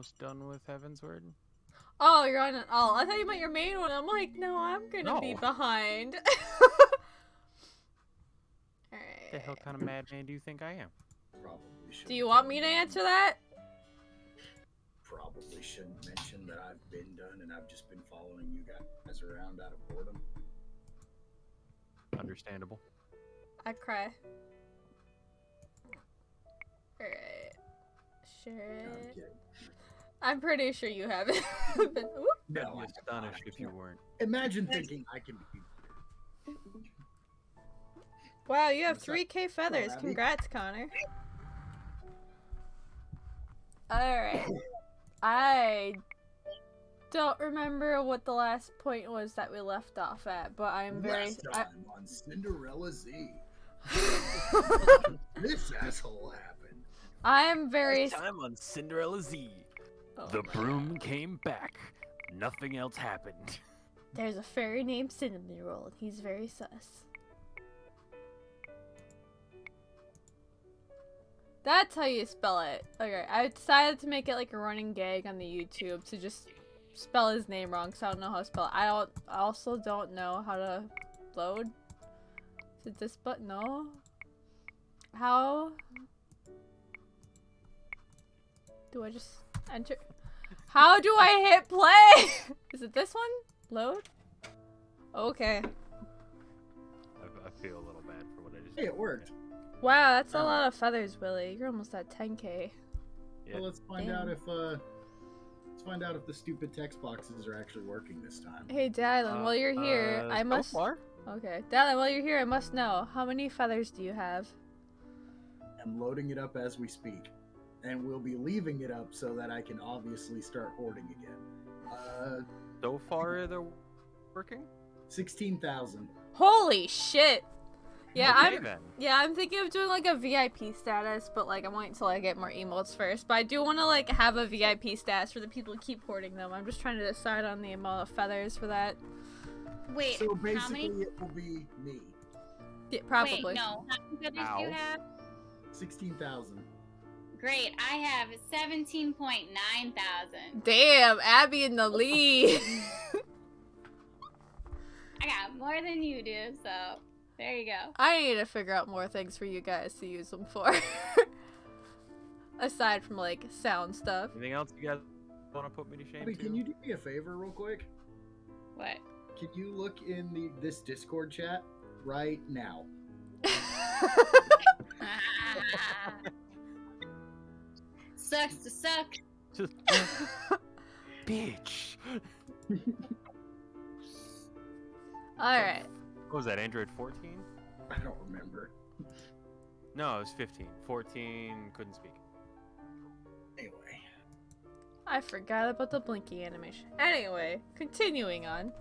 almost done with Heaven's Word. Oh, you're on it. Oh, I thought you meant your main one. I'm like, no, I'm gonna be No. behind. The Alright. hell kind of madman do you think I am? Probably should. Do you want me to answer that? Probably shouldn't mention that I've been done and I've just been following you guys around out of boredom. Understandable. I cry. Alright. Sure. No, I'm kidding. I'm pretty sure you haven't. But, whoop. No, I'd be I astonished if you weren't. Imagine thinking I can be. Wow, you have What's up? 3K feathers. Abby? Congrats, Connor. Alright. I don't remember what the last point was that we left off at, but I'm very... Last time on Cinderella Z. This asshole happened. I am very... Last time on Cinderella Z. Oh The my broom came back. Nothing else happened. There's a fairy named Cinnamon Roll, and he's very sus. That's how you spell it. Okay, I decided to make it like a running gag on the YouTube to just spell his name wrong because I don't know how to spell it. I also don't know how to load. Is it this button? No. How do I just enter? How do I hit play? Is it this one? Load? Okay. I feel a little bad for what I just Hey, did. it worked. Wow, that's a lot of feathers, Willie. You're almost at 10K. Yeah. Well, let's find Damn. out if the stupid text boxes are actually working this time. Hey, Dylan, while you're here, I so must... far? Okay. Dylan, while you're here, I must know, how many feathers do you have? I'm loading it up as we speak, and we'll be leaving it up so that I can obviously start hoarding again. So far, they're working? 16,000. Holy shit! Yeah, Okay, I'm... then. Yeah, I'm thinking of doing like a VIP status, but like I'm waiting until I get more emotes first. But I do want to like have a VIP status for the people who keep hoarding them. I'm just trying to decide on the amount of feathers for that. Wait, So how basically, many? it will be me. Yeah, probably. Wait, no. How many feathers do you Ow. have? 16,000. Great, I have 17.9 thousand. Damn, Abby in the lead. I got more than you do, so there you go. I need to figure out more things for you guys to use them for. Aside from like sound stuff. Anything else you guys want to put me to shame? Abby, too? can you do me a favor real quick? What? Can you look in this Discord chat right now? Sucks to suck. Just... Bitch. Alright. What was that, Android 14? I don't remember. No, it was 15. 14 couldn't speak. Anyway. I forgot about the blinky animation. Anyway, continuing on.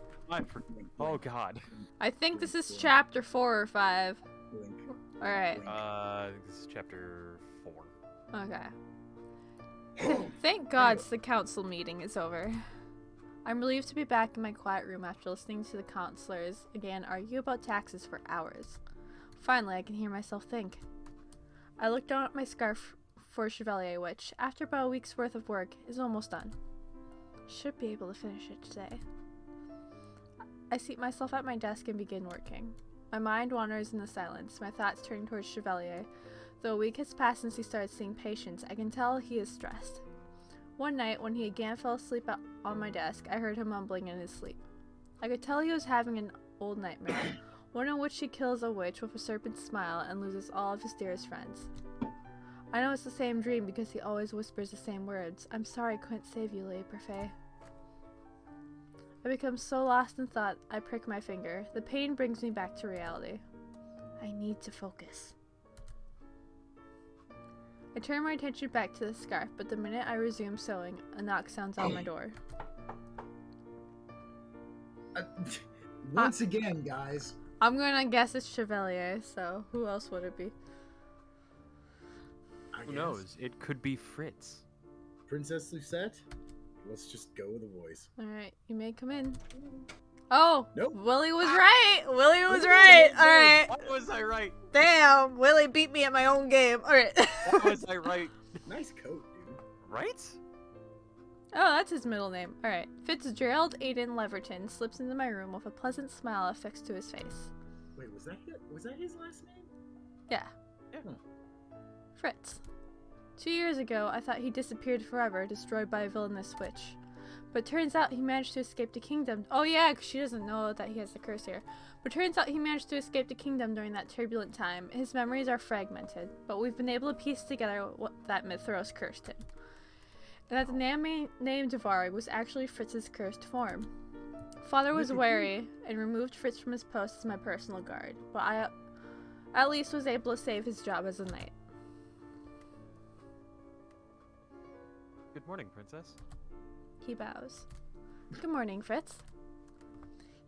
Oh god. I think this is chapter 4 or 5. Blink. Alright. I think this is chapter 4. Okay. Thank God the council meeting is over. I'm relieved to be back in my quiet room after listening to the counselors again argue about taxes for hours. Finally, I can hear myself think. I look down at my scarf for Chevalier, which, after about a week's worth of work, is almost done. Should be able to finish it today. I seat myself at my desk and begin working. My mind wanders in the silence, my thoughts turning towards Chevalier. Though a week has passed since he started seeing patients, I can tell he is stressed. One night, when he again fell asleep on my desk, I heard him mumbling in his sleep. I could tell he was having an old nightmare, one in which he kills a witch with a serpent's smile and loses all of his dearest friends. I know it's the same dream because he always whispers the same words. I'm sorry I couldn't save you, Lady Parfait. I become so lost in thought, I prick my finger. The pain brings me back to reality. I need to focus. I turn my attention back to the scarf, but the minute I resume sewing, a knock sounds on my door. Once again, guys. I'm gonna guess it's Chevalier, so who else would it be? I Who guess. knows? It could be Fritz. Princess Lucette? Let's just go with the voice. Alright, you may come in. Oh! Nope. Willie was right! Willie was right! Alright! Why was I right? Damn! Willie beat me at my own game. Alright. Why was I right? Nice coat, dude. Right? Oh, that's his middle name. Alright. Fitzgerald Aiden Leverton slips into my room with a pleasant smile affixed to his face. Wait, was that his last name? Yeah. Yeah. Fritz. 2 years ago, I thought he disappeared forever, destroyed by a villainous witch. But turns out he managed to escape the kingdom. Oh yeah, 'cause she doesn't know that he has the curse here. But turns out he managed to escape the kingdom during that turbulent time. His memories are fragmented, but we've been able to piece together what that Mithros cursed him. And that the name named Varg was actually Fritz's cursed form. Father was wary and removed Fritz from his post as my personal guard, but I at least was able to save his job as a knight. Good morning, Princess. He bows. Good morning, Fritz.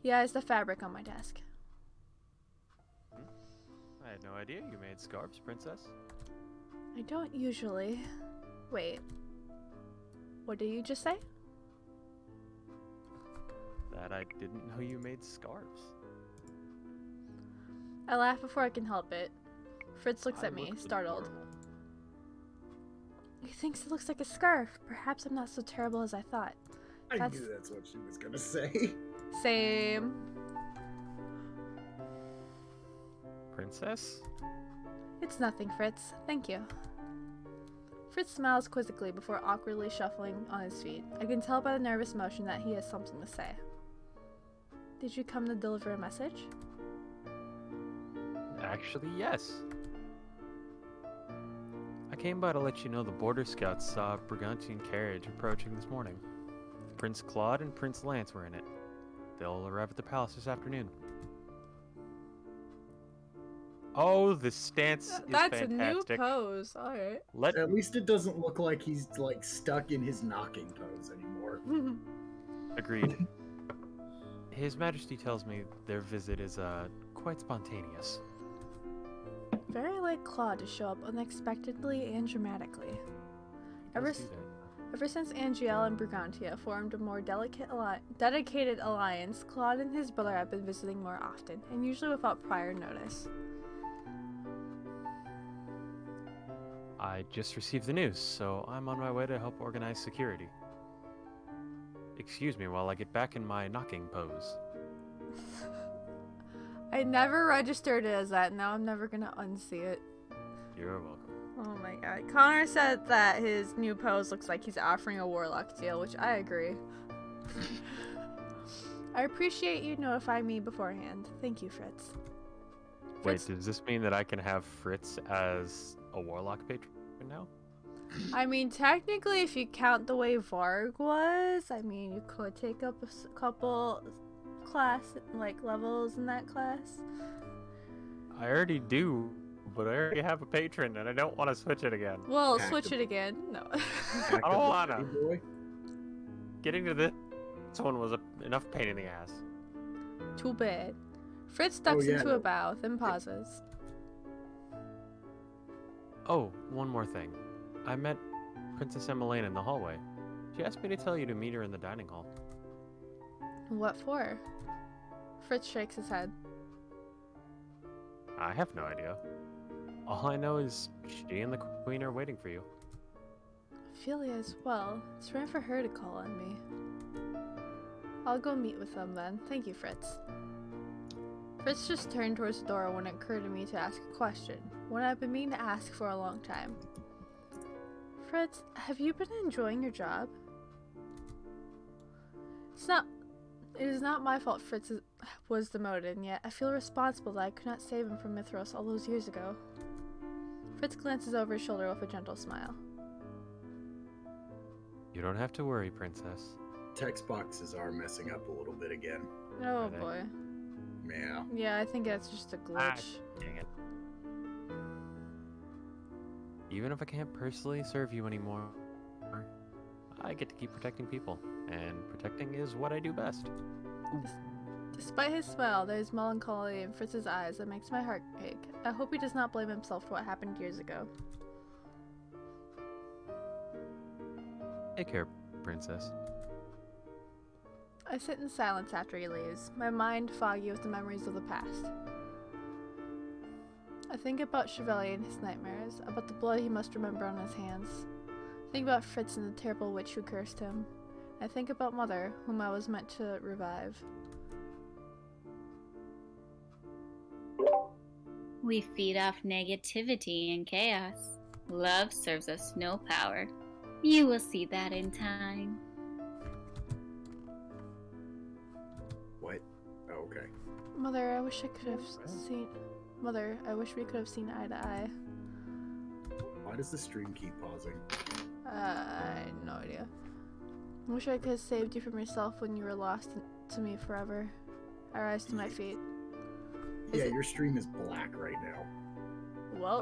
He eyes the fabric on my desk. I had no idea you made scarves, Princess. I don't usually. Wait. What did you just say? That I didn't know you made scarves. I laugh before I can help it. Fritz looks I at me, look startled. adorable. He thinks it looks like a scarf. Perhaps I'm not so terrible as I thought. I That's- knew that's what she was gonna say. Same. Princess? It's nothing, Fritz. Thank you. Fritz smiles quizzically before awkwardly shuffling on his feet. I can tell by the nervous motion that he has something to say. Did you come to deliver a message? Actually, yes. I came by to let you know the Border Scouts saw a Brigantian carriage approaching this morning. Prince Claude and Prince Lance were in it. They'll arrive at the palace this afternoon. Oh, the stance is That's fantastic. a new pose. Alright. Let At least it doesn't look like he's like stuck in his knocking pose anymore. Agreed. His Majesty tells me their visit is quite spontaneous. Very like Claude to show up unexpectedly and dramatically. Ever Let's do that. Ever since Angiel and Brigantia formed a more dedicated alliance, Claude and his brother have been visiting more often, and usually without prior notice. I just received the news, so I'm on my way to help organize security. Excuse me while I get back in my knocking pose. I never registered it as that, now I'm never gonna unsee it. You're welcome. Oh my god. Connor said that his new pose looks like he's offering a warlock deal, which I agree. I appreciate you notifying me beforehand. Thank you, Fritz. Wait, Fritz- does this mean that I can have Fritz as a warlock patron now? I mean, technically, if you count the way Varg was, I mean, you could take up a couple levels in that class. I already do, but I already have a patron and I don't want to switch it again. Well, Hack switch him. it again. No. I don't wanna. Hey, boy. Getting to this one was enough pain in the ass. Too bad. Fritz ducks yeah, into no. a bow, then pauses. Oh, one more thing. I met Princess Emmeline in the hallway. She asked me to tell you to meet her in the dining hall. What for? Fritz shakes his head. I have no idea. All I know is she and the queen are waiting for you. Ophelia as well. It's rare for her to call on me. I'll go meet with them then. Thank you, Fritz. Fritz just turned towards the door when it occurred to me to ask a question, one I've been meaning to ask for a long time. Fritz, have you been enjoying your job? It is not my fault Fritz was demoted, and yet I feel responsible that I could not save him from Mithros all those years ago. Fritz glances over his shoulder with a gentle smile. You don't have to worry, Princess. Text boxes are messing up a little bit again. Oh Are they? boy. Yeah. Yeah, I think that's just a Ah, glitch. dang it. Even if I can't personally serve you anymore, I get to keep protecting people, and protecting is what I do best. Despite his smile, there is melancholy in Fritz's eyes that makes my heart ache. I hope he does not blame himself for what happened years ago. Take care, Princess. I sit in silence after he leaves, my mind foggy with the memories of the past. I think about Chevalier and his nightmares, about the blood he must remember on his hands. Think about Fritz and the terrible witch who cursed him. I think about Mother, whom I was meant to revive. We feed off negativity and chaos. Love serves us no power. You will see that in time. What? Oh, okay. Mother, I wish I could have seen. Mother, I wish we could have seen eye to eye. Why does the stream keep pausing? I have no idea. I wish I could have saved you from yourself when you were lost to me forever. I rise to my feet. Yeah, your stream is black right now. Well,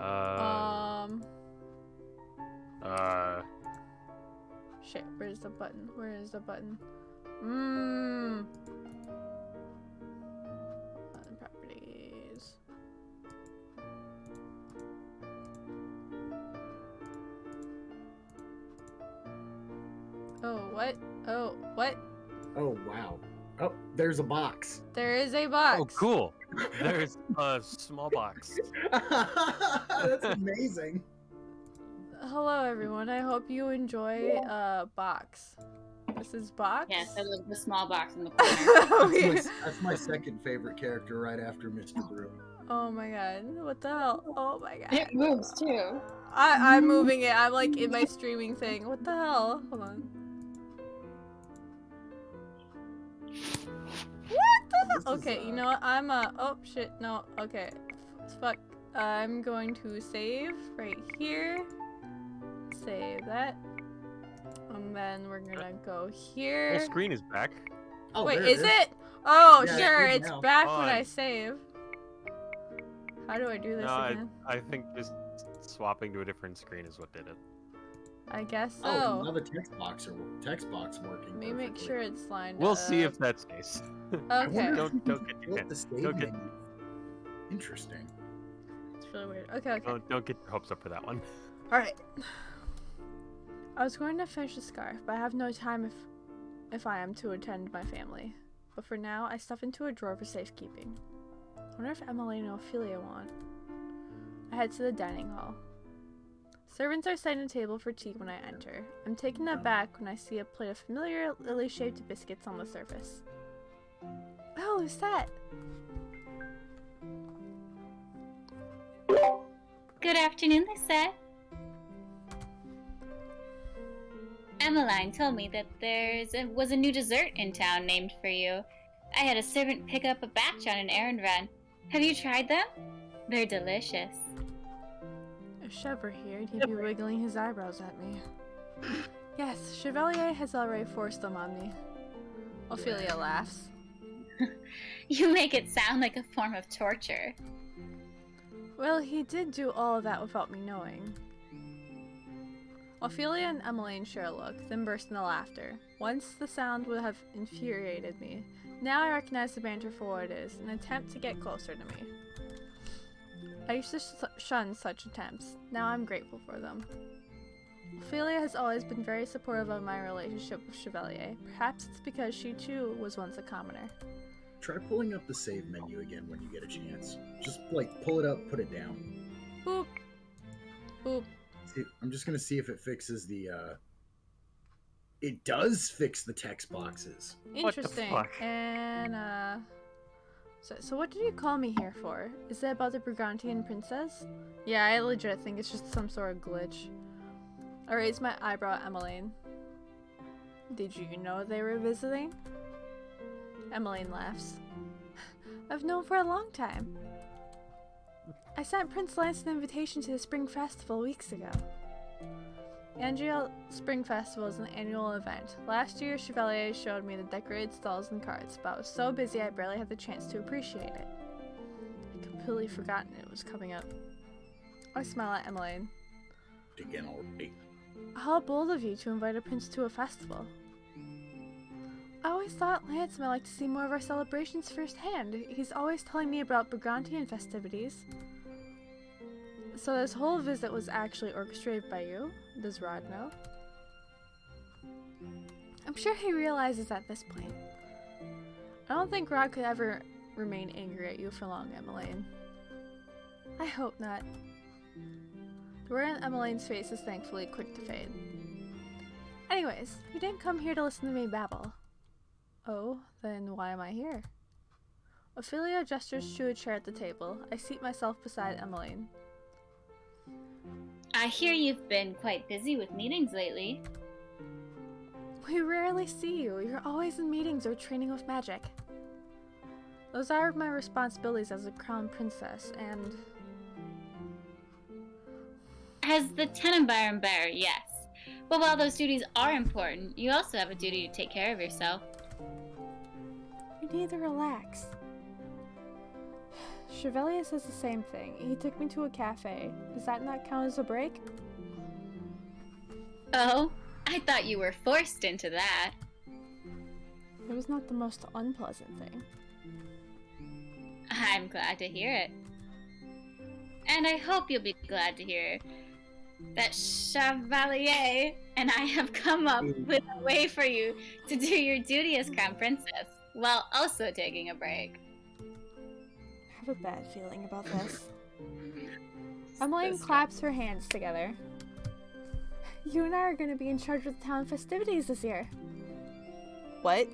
shit, where's the button? Where is the button? Button properties. Oh, what? Oh, what? Oh, wow. Oh, there's a box. There is a box. Oh, cool. There's a small box. That's amazing. Hello, everyone. I hope you enjoy Box. This is Box. Yes, I love the small box in the corner. That's my second favorite character right after Mr. Broom. Oh my god. What the hell? Oh my god. It moves too. I'm moving it. I'm like in my streaming thing. What the hell? Hold on. What the hell? Okay, you know what? oh shit, no. Okay. Fuck. I'm going to save right here. Save that. And then we're gonna go here. Whole screen is back. Oh, Wait, there is it? Oh, Yeah, sure. it's It's now. back when I Fine. save. How do I do this No, again? I think just swapping to a different screen is what did it. I guess so. Oh, now the text box working. Let me make perfectly. sure it's lined We'll up. see if that's nice. I Okay. wonder if Don't- you don't can get your flip the hands- save don't get- menu. Interesting. It's really weird. Okay, okay. Don't get your hopes up for that one. Alright. I was going to finish the scarf, but I have no time if I am to attend my family. But for now, I stuff into a drawer for safekeeping. I wonder if Emily and Ophelia want. I head to the dining hall. Servants are setting the table for tea when I enter. I'm taken aback when I see a plate of familiar lily-shaped biscuits on the surface. Oh, who's that? Good afternoon, Lisa. Emmeline told me that was a new dessert in town named for you. I had a servant pick up a batch on an errand run. Have you tried them? They're delicious. If Chev were here, he'd be wiggling his eyebrows at me. Yes, Chevalier has already forced them on me. Ophelia laughs. You make it sound like a form of torture. Well, he did do all of that without me knowing. Ophelia and Emmeline share a look, then burst into laughter. Once the sound would have infuriated me. Now I recognize the banter for what it is, an attempt to get closer to me. I used to shun such attempts. Now I'm grateful for them. Ophelia has always been very supportive of my relationship with Chevalier. Perhaps it's because she too was once a commoner. Try pulling up the save menu again when you get a chance. Just like pull it up, put it down. Boop. Boop. See, I'm just gonna see if it fixes the. It does fix the text boxes. What the Interesting. fuck? And so what did you call me here for? Is it about the Brigantian princess? Yeah, I legit think it's just some sort of glitch. I raised my eyebrow at Emmeline. Did you know they were visiting? Emmeline laughs. I've known for a long time. I sent Prince Lance an invitation to the Spring Festival weeks ago. Angel Spring Festival is an annual event. Last year, Chevalier showed me the decorated stalls and carts, but I was so busy I barely had the chance to appreciate it. I'd completely forgotten it was coming up. I smile at Emmeline. Again already. How bold of you to invite a prince to a festival. I always thought Lance might like to see more of our celebrations firsthand. He's always telling me about Brigantian festivities. So this whole visit was actually orchestrated by you? Does Rod know? I'm sure he realizes at this point. I don't think Rod could ever remain angry at you for long, Emmeline. I hope not. The worry on Emmeline's face is thankfully quick to fade. Anyways, you didn't come here to listen to me babble. Oh, then why am I here? Ophelia gestures to a chair at the table. I seat myself beside Emmeline. I hear you've been quite busy with meetings lately. We rarely see you. You're always in meetings or training with magic. Those are my responsibilities as a crown princess, and... As the Tenenbaum bearer, yes. But while those duties are important, you also have a duty to take care of yourself. You need to relax. Chevalier says the same thing. He took me to a cafe. Does that not count as a break? Oh, I thought you were forced into that. It was not the most unpleasant thing. I'm glad to hear it. And I hope you'll be glad to hear that Chevalier and I have come up with a way for you to do your duty as crown princess, while also taking a break. I have a bad feeling about this. Emmeline claps her hands together. You and I are going to be in charge of the town festivities this year. What?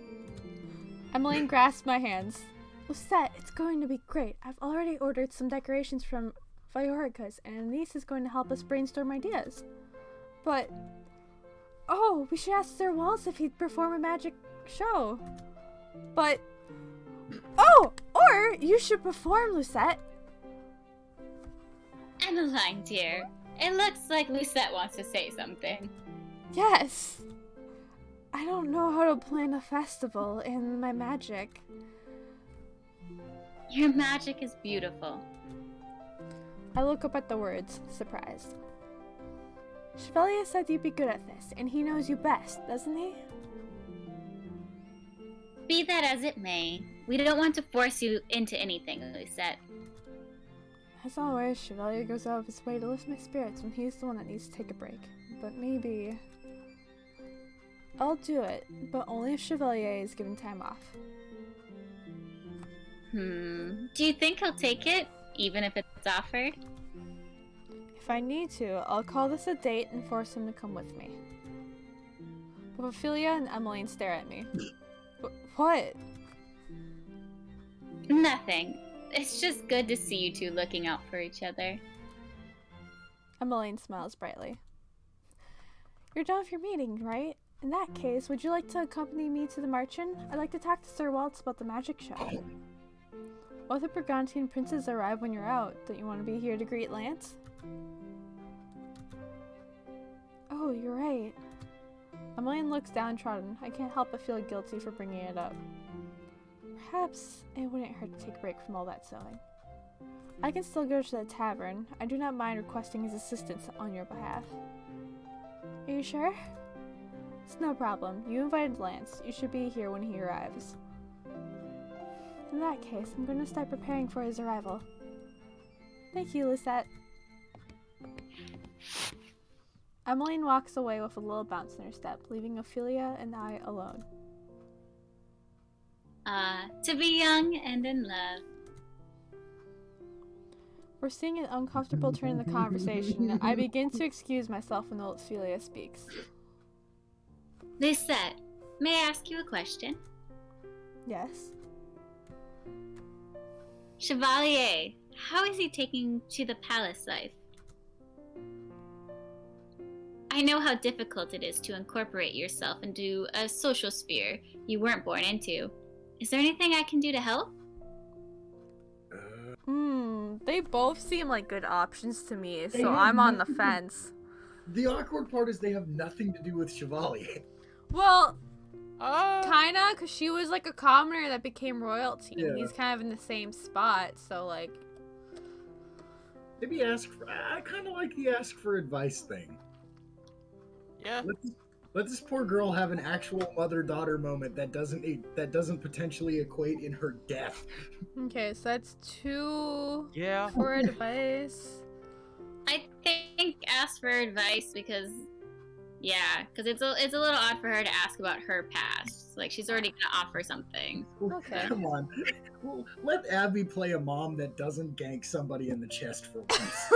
Emmeline grasps my hands. Lucette, it's going to be great. I've already ordered some decorations from Viorica's, and Anise is going to help us brainstorm ideas. But... oh, we should ask Sir Waltz if he'd perform a magic show. But... oh! Or you should perform, Lucette. Emmeline, dear, it looks like Lucette wants to say something. Yes. I don't know how to plan a festival in my magic. Your magic is beautiful. I look up at the words, surprised. Chevalier said you'd be good at this, and he knows you best, doesn't he? Be that as it may, we don't want to force you into anything, Lucette. As always, Chevalier goes out of his way to lift my spirits when he's the one that needs to take a break. But maybe... I'll do it, but only if Chevalier is given time off. Do you think he'll take it, even if it's offered? If I need to, I'll call this a date and force him to come with me. But Ophelia and Emmeline stare at me. What? Nothing. It's just good to see you two looking out for each other. Emmeline smiles brightly. You're done with your meeting, right? In that case, would you like to accompany me to the Marchen? I'd like to talk to Sir Waltz about the magic show. What if the Burgundian princes arrive when you're out? Don't you want to be here to greet Lance? Oh, you're right. Emmeline looks downtrodden. I can't help but feel guilty for bringing it up. Perhaps it wouldn't hurt to take a break from all that sewing. I can still go to the tavern. I do not mind requesting his assistance on your behalf. Are you sure? It's no problem. You invited Lance. You should be here when he arrives. In that case, I'm going to start preparing for his arrival. Thank you, Lucette. Emmeline walks away with a little bounce in her step, leaving Ophelia and I alone. To be young and in love. We're seeing an uncomfortable turn in the conversation. I begin to excuse myself when Ophelia speaks. Lucette, may I ask you a question? Yes? Chevalier, how is he taking to the palace life? I know how difficult it is to incorporate yourself into a social sphere you weren't born into. Is there anything I can do to help? They both seem like good options to me, They so have I'm on the nothing- fence. The awkward part is they have nothing to do with Chevalier. Well, kinda, because she was like a commoner that became royalty. Yeah. He's kind of in the same spot, so like... Maybe ask for... I kind of like the ask for advice thing. Yeah. Let this poor girl have an actual mother-daughter moment that doesn't potentially equate in her death. Okay, so that's 2 Yeah. for advice. I think ask for advice because it's a little odd for her to ask about her past. Like she's already gonna offer something. Okay. Come on. Well, let Abby play a mom that doesn't gank somebody in the chest for once.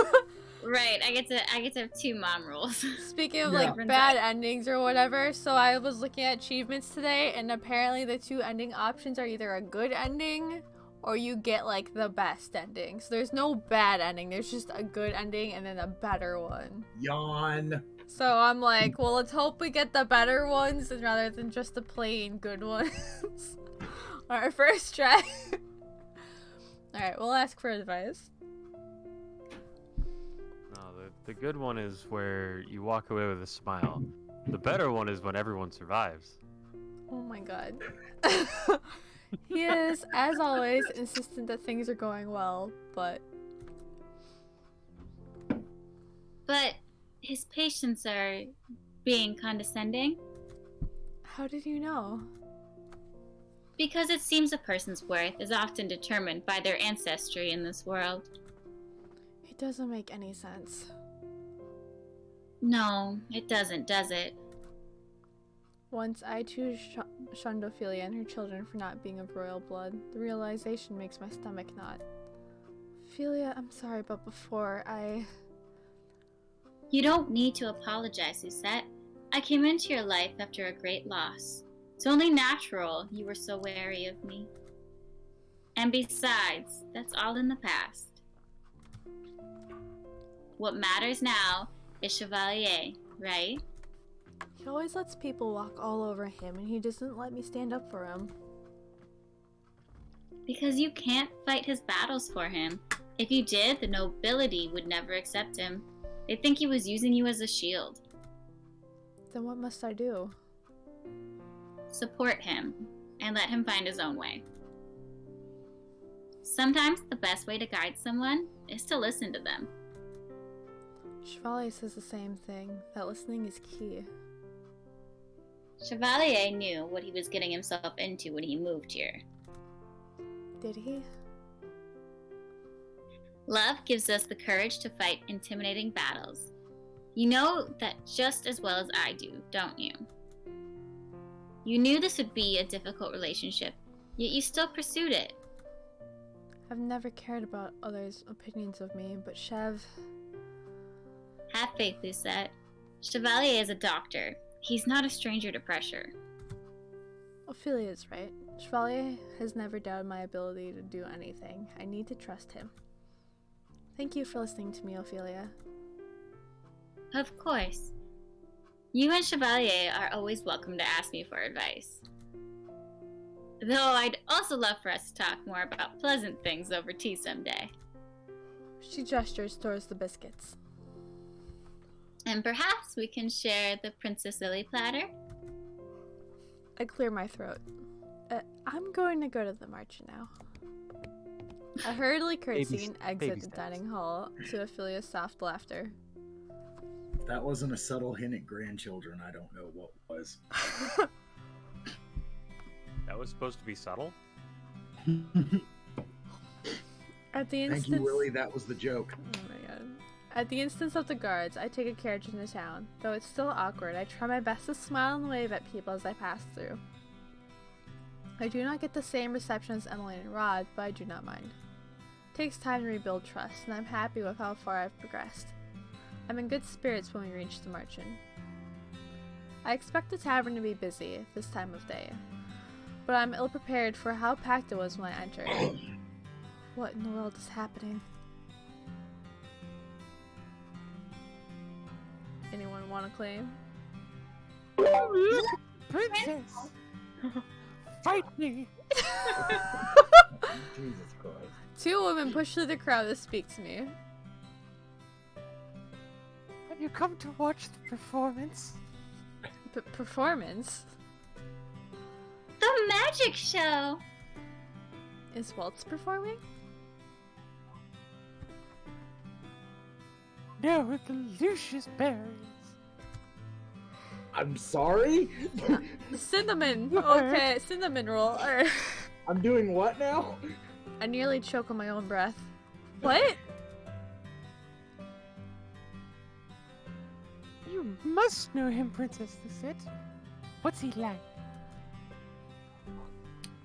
Right, I get to have 2 mom rules. Speaking of Yeah. like bad endings or whatever, so I was looking at achievements today, and apparently the 2 ending options are either a good ending or you get like the best ending. So there's no bad ending, there's just a good ending and then a better one. Yawn. So I'm like, well, let's hope we get the better ones rather than just the plain good ones. On our first try. Alright, we'll ask for advice. No, the good one is where you walk away with a smile. The better one is when everyone survives. Oh my god. He is, as always, insistent that things are going well, but But his patients are being condescending. how did you know? Because it seems a person's worth is often determined by their ancestry in this world. It doesn't make any sense. No, it doesn't, does it? Once I too shunned Ophelia and her children for not being of royal blood. The realization makes my stomach knot. Ophelia, I'm sorry, but before You don't need to apologize, Suzette. I came into your life after a great loss. It's only natural you were so wary of me. And besides, that's all in the past. What matters now is Chevalier, right? He always lets people walk all over him, and he doesn't let me stand up for him. Because you can't fight his battles for him. If you did, the nobility would never accept him. They'd think he was using you as a shield. Then what must I do? Support him, and let him find his own way. Sometimes the best way to guide someone is to listen to them. Chevalier says the same thing, that listening is key. Chevalier knew what he was getting himself into when he moved here. Did he? Love gives us the courage to fight intimidating battles. You know that just as well as I do, don't you? You knew this would be a difficult relationship, yet you still pursued it. I've never cared about others' opinions of me, but Chev... Have faith, Lucette. Chevalier is a doctor. He's not a stranger to pressure. Ophelia is right. Chevalier has never doubted my ability to do anything. I need to trust him. Thank you for listening to me, Ophelia. Of course. You and Chevalier are always welcome to ask me for advice. Though I'd also love for us to talk more about pleasant things over tea someday. She gestures towards the biscuits. And perhaps we can share the Princess Lily platter? I clear my throat. I'm going to go to the march now. I hurriedly curtsy and exit baby the steps. dining hall to Ophelia's soft laughter. If that wasn't a subtle hint at grandchildren, I don't know what was. That was supposed to be subtle? At the Thank instance... you, Willie. That was the joke. Oh my god. At the instance of the guards, I take a carriage into town. Though it's still awkward, I try my best to smile and wave at people as I pass through. I do not get the same reception as Emily and Rod, but I do not mind. It takes time to rebuild trust, and I'm happy with how far I've progressed. I'm in good spirits when we reach the Marchand. I expect the tavern to be busy at this time of day, but I'm ill-prepared for how packed it was when I entered. What in the world is happening? Anyone want to claim? Princess! Fight me! Jesus Christ. Two women push through the crowd to speak to me. Have you come to watch the performance? Performance? The magic show! Is Waltz performing? No, with the Lucius berries. I'm sorry? Cinnamon! Okay, cinnamon roll. I'm doing what now? I nearly choke on my own breath. What? You must know him, Princess Lucette. What's he like?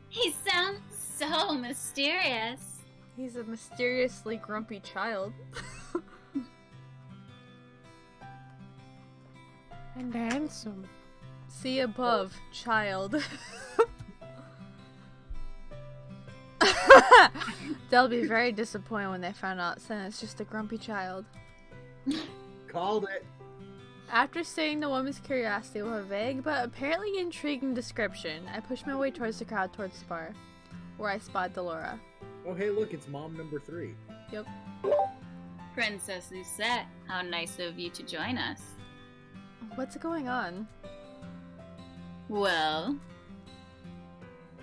He sounds so mysterious. He's a mysteriously grumpy child. And handsome. See above, child. They'll be very disappointed when they find out Senna's just a grumpy child. Called it. After stating the woman's curiosity with a vague but apparently intriguing description, I push my way towards the crowd towards the bar, where I spot Delora. Oh, hey, look, it's mom number 3. Yep. Princess Lucette, how nice of you to join us. What's going on? Well,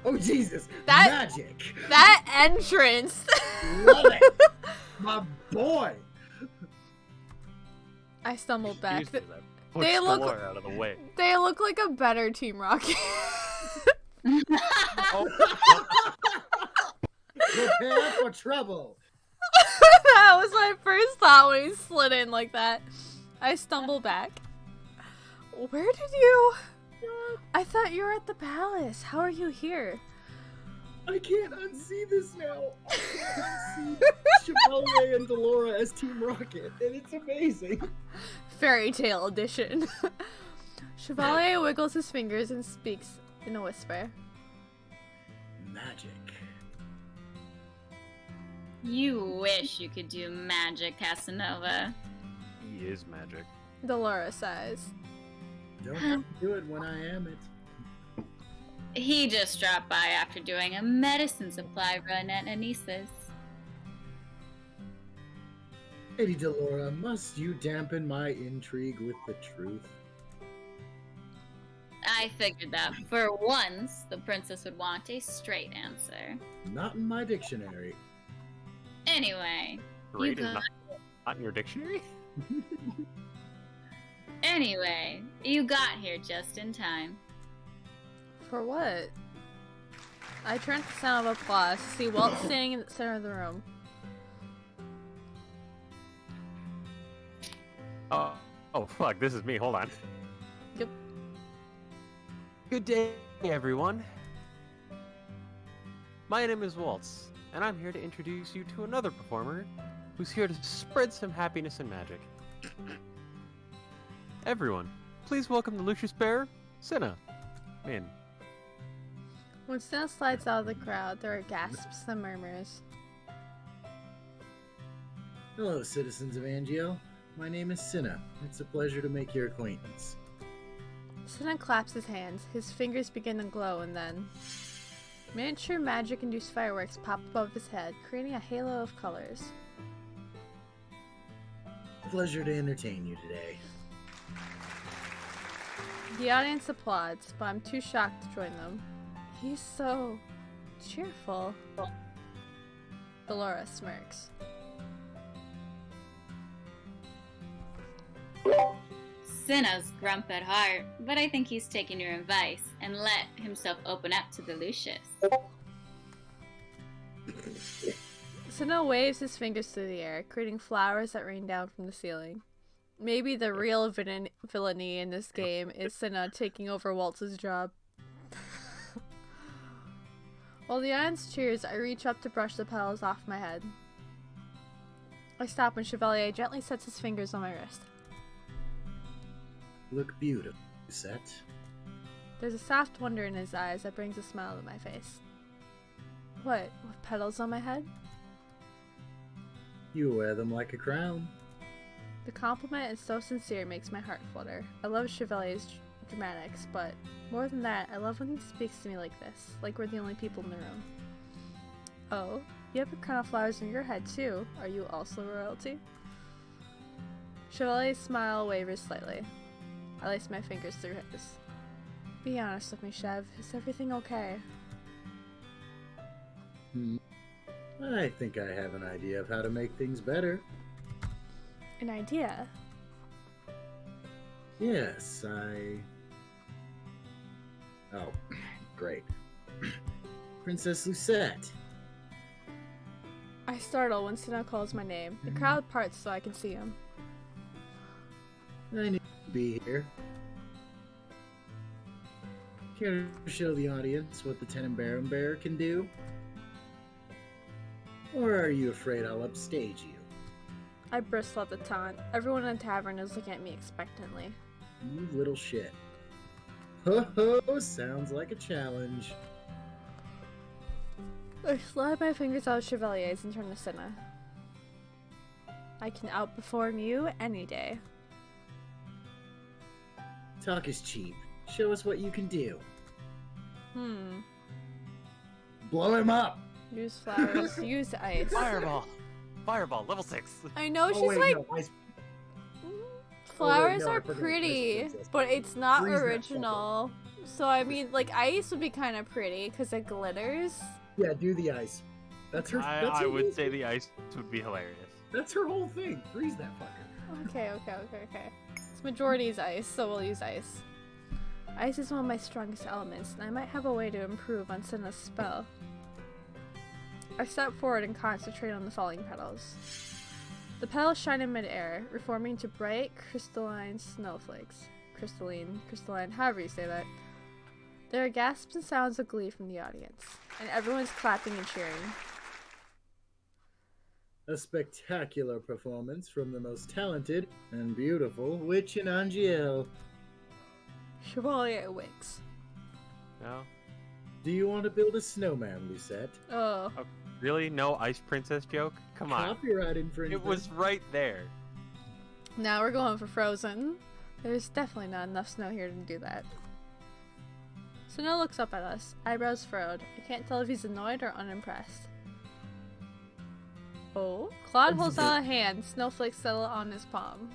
Oh, Jesus. That- Magic. That entrance! Love it. My boy. I stumbled back. Excuse me, that they pushed look- Delora out of the way. They look like a better Team Rocket. Oh, Prepare for trouble. That was my first thought when he slid in like that. I stumble back. Where did you... I thought you were at the palace. How are you here? I can't unsee this now. I can't unsee Chevalier and Delora as Team Rocket, and it's amazing. Fairy tale edition. Chevalier wiggles his fingers and speaks in a whisper. Magic. you wish you could do magic, Casanova. he is magic. Delora sighs. Don't have to do it when I am it. He just dropped by after doing a medicine supply run at Anissa's. Lady Delora, must you dampen my intrigue with the truth? I figured that for once, the princess would want a straight answer. Not in my dictionary. Anyway, Great is got- not in your dictionary? you got here just in time. For what? I turn to the sound of applause to see Walt standing in the center of the room. Oh, fuck, this is me. Hold on. Yep. Good day, everyone. My name is Waltz, and I'm here to introduce you to another performer who's here to spread some happiness and magic. Everyone, please welcome the Lucius Bear, Cinna. In. When Cinna slides out of the crowd, there are gasps and murmurs. Hello, citizens of Angio. My name is Cinna. It's a pleasure to make your acquaintance. Cinna claps his hands. His fingers begin to glow, and then miniature magic-induced fireworks pop above his head, creating a halo of colors. Pleasure to entertain you today. The audience applauds, but I'm too shocked to join them. He's so cheerful. Delora smirks. Cinna's grump at heart, but I think he's taken your advice and let himself open up to the Lucius. Cinna waves his fingers through the air, creating flowers that rain down from the ceiling. Maybe the real villainy in this game is Cinna taking over Waltz's job. While the audience cheers, I reach up to brush the petals off my head. I stop when Chevalier gently sets his fingers on my wrist. Look beautiful, Set. There's a soft wonder in his eyes that brings a smile to my face. What, with petals on my head? You wear them like a crown. The compliment is so sincere it makes my heart flutter. I love Chevalier's dramatics, but more than that, I love when he speaks to me like this, like we're the only people in the room. Oh, you have a crown of flowers on your head too. Are you also royalty? Chevalier's smile wavers slightly. I lace my fingers through his. Be honest with me, Chev. Is everything okay? I think I have an idea of how to make things better. An idea? Yes, Oh, great. Princess Lucette. I startle when Cinna calls my name. The crowd parts so I can see him. I knew you'd be here. Care to show the audience what the Tenenbaum Bear can do? Or are you afraid I'll upstage you? I bristle at the taunt. Everyone in the tavern is looking at me expectantly. You little shit. Ho ho, sounds like a challenge. I slide my fingers out of Chevalier's and turn to Cinna. I can outperform you any day. Talk is cheap. Show us what you can do. Blow him up! Use flowers, use ice. Fireball! Fireball, level 6! I know she's wait, like, no, ice. flowers no, I are forgot pretty, Ice Princess. but it's not Freeze that original. So I mean, like, ice would be kind of pretty because it glitters. Yeah, do the ice. That's her. That's I her would whole say thing. the ice would be hilarious. That's her whole thing. Freeze that fucker. Okay. It's majority is ice, so we'll use ice. Ice is one of my strongest elements, and I might have a way to improve on Cinna's spell. I step forward and concentrate on the falling petals. The petals shine in midair, reforming into bright, crystalline snowflakes. Crystalline, however you say that. There are gasps and sounds of glee from the audience, and everyone's clapping and cheering. A spectacular performance from the most talented and beautiful witch in Angiel. Chevalier winks. No? Do you want to build a snowman, Lucette? Oh. Really? No ice princess joke? Come on. Copyright infringement. It was right there. Now we're going for Frozen. There's definitely not enough snow here to do that. Snow looks up at us, eyebrows furrowed. I can't tell if he's annoyed or unimpressed. Oh, Claude holds out a hand. Snowflakes settle on his palm.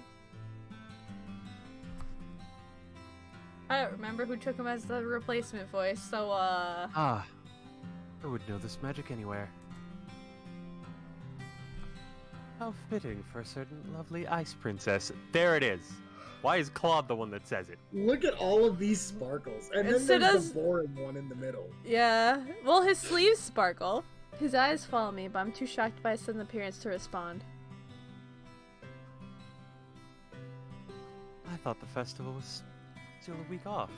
I don't remember who took him as the replacement voice, so Ah. I would know this magic anywhere. How fitting for a certain lovely ice princess. There it is. Why is Claude the one that says it? Look at all of these sparkles, and then Instead there's of- the boring one in the middle. yeah. Well, his sleeves sparkle. His eyes follow me, but I'm too shocked by his sudden appearance to respond. I thought the festival was still a week off.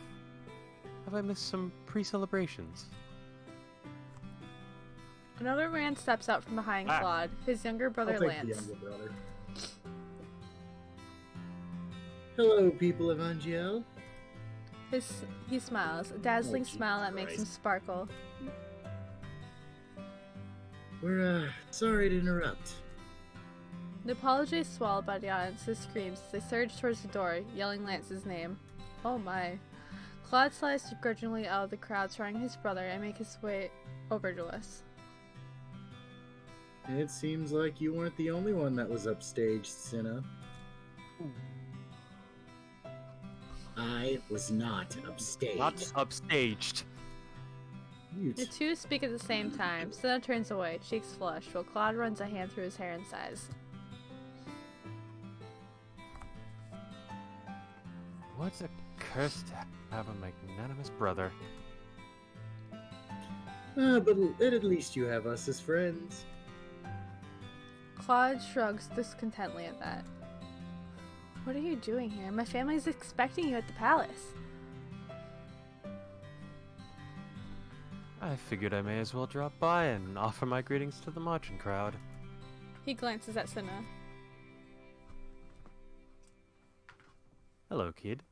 Have I missed some pre-celebrations? Another man steps out from behind Ah. Claude, his younger brother I'll take Lance. the younger brother. Hello, people of Angiel. He smiles, a dazzling Jesus smile that makes him Christ. sparkle. We're sorry to interrupt. The apology is swallowed by the audience's screams as they surge towards the door, yelling Lance's name. Oh my. Claude slides begrudgingly out of the crowd, surrounding his brother, and make his way over to us. It seems like you weren't the only one that was upstaged, Cinna. I was not upstaged. Not upstaged. You The two speak at the same time. Senna turns away, cheeks flushed, while Claude runs a hand through his hair and sighs. What's a curse to have a magnanimous brother? but at least you have us as friends. Claude shrugs discontently at that. What are you doing here? My family's expecting you at the palace. I figured I may as well drop by and offer my greetings to the marching crowd. He glances at Senna. Hello, kid.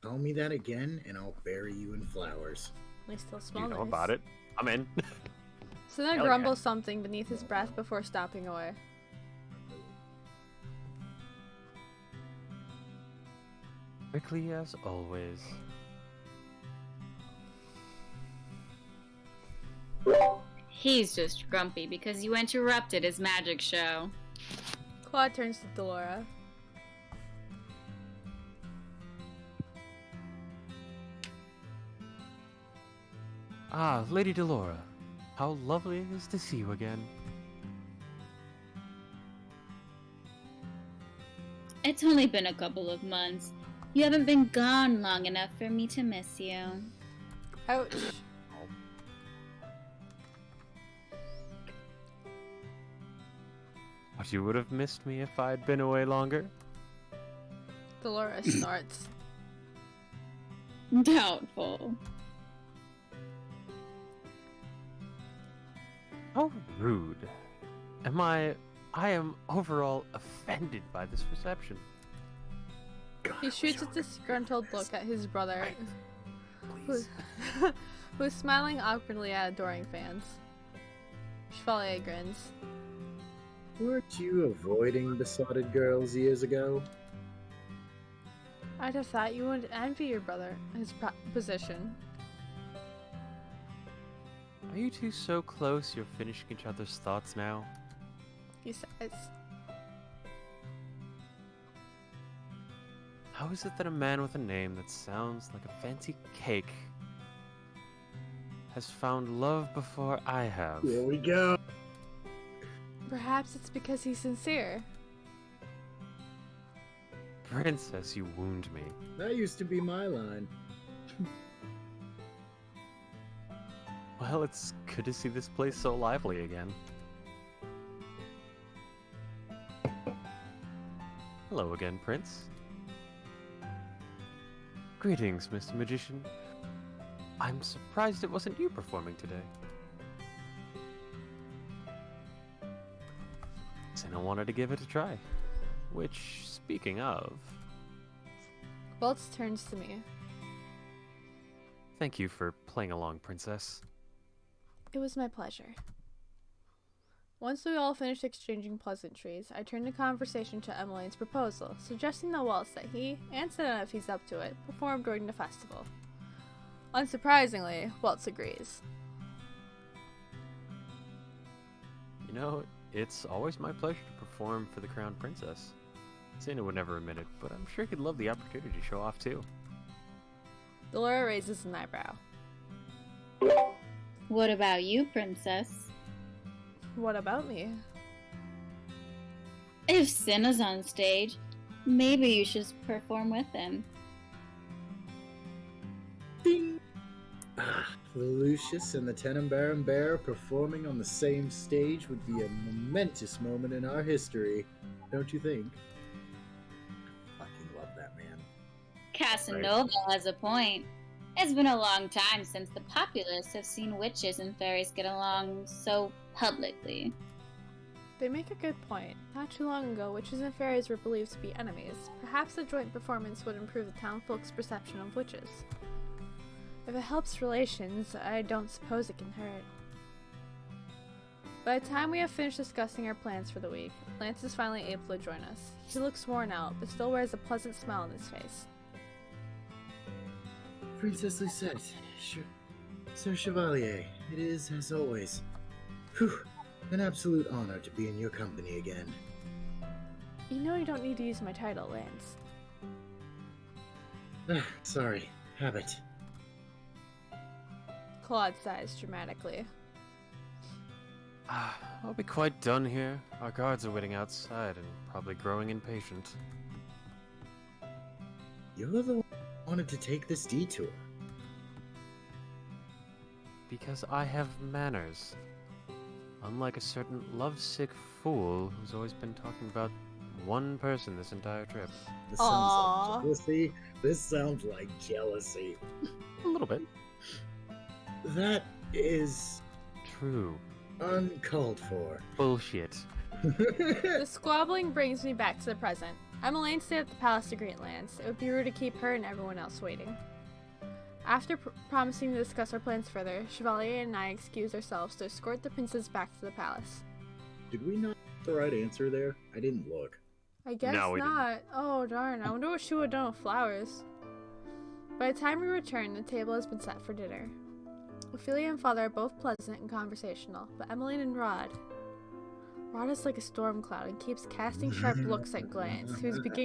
Call me that again, and I'll bury you in flowers. At least he'll smell You know nice. about it. I'm in. Senna Hell grumbles something beneath his breath before stopping away. Quickly as always. He's just grumpy because you interrupted his magic show. Claude turns to Delora. Ah, Lady Delora. How lovely it is to see you again. It's only been a couple of months. You haven't been gone long enough for me to miss you. Ouch. But you would have missed me if I'd been away longer. Delora snorts. Doubtful. How rude. I am overall offended by this reception. He shoots a disgruntled look at his brother, Please. who's smiling awkwardly at adoring fans. Chevalier grins. Weren't you avoiding besotted girls years ago? I'd have thought you wouldn't envy your brother his position. Are you two so close you're finishing each other's thoughts now? He says. How is it that a man with a name that sounds like a fancy cake has found love before I have? Here we go. Perhaps it's because he's sincere. Princess, you wound me. That used to be my line. Well, it's good to see this place so lively again. Hello again, Prince. Greetings, Mr. Magician. I'm surprised it wasn't you performing today. Cinna wanted to give it a try. Which, speaking of... Waltz turns to me. Thank you for playing along, Princess. It was my pleasure. Once we all finished exchanging pleasantries, I turned the conversation to Emmeline's proposal, suggesting to Waltz that he, and Cinna if he's up to it, perform during the festival. Unsurprisingly, Waltz agrees. You know, it's always my pleasure to perform for the crowned princess. Cinna would never admit it, but I'm sure he'd love the opportunity to show off too. Delora raises an eyebrow. What about you, princess? What about me? If Cinna's on stage, maybe you should perform with him. Ding! The Lucius and the Tenenbaum Bear performing on the same stage would be a momentous moment in our history, don't you think? I fucking love that man. Casanova has a point. It's been a long time since the populace have seen witches and fairies get along so publicly. They make a good point. Not too long ago, witches and fairies were believed to be enemies. Perhaps a joint performance would improve the townfolk's perception of witches. If it helps relations, I don't suppose it can hurt. By the time we have finished discussing our plans for the week, Lance is finally able to join us. He looks worn out, but still wears a pleasant smile on his face. Princess Lucette, Sir Chevalier, it is, as always, an absolute honor to be in your company again. You know you don't need to use my title, Lance. Sorry, habit. Claude sighs dramatically. I'll be quite done here. Our guards are waiting outside and probably growing impatient. You're the one who wanted to take this detour. Because I have manners. Unlike a certain lovesick fool who's always been talking about one person this entire trip. This Aww. sounds like jealousy. This sounds like jealousy. A little bit. That is True. uncalled for. Bullshit. The squabbling brings me back to the present. Emmeline stayed at the palace to greet Lance. It would be rude to keep her and everyone else waiting. After promising to discuss our plans further, Chevalier and I excused ourselves to escort the princess back to the palace. Did we not get the right answer there? I didn't look. I guess No, we didn't. not. Oh darn, I wonder what she would have done with flowers. By the time we return, the table has been set for dinner. Ophelia and Father are both pleasant and conversational, but Emmeline and Rod is like a storm cloud and keeps casting sharp looks at Glance, who's beginning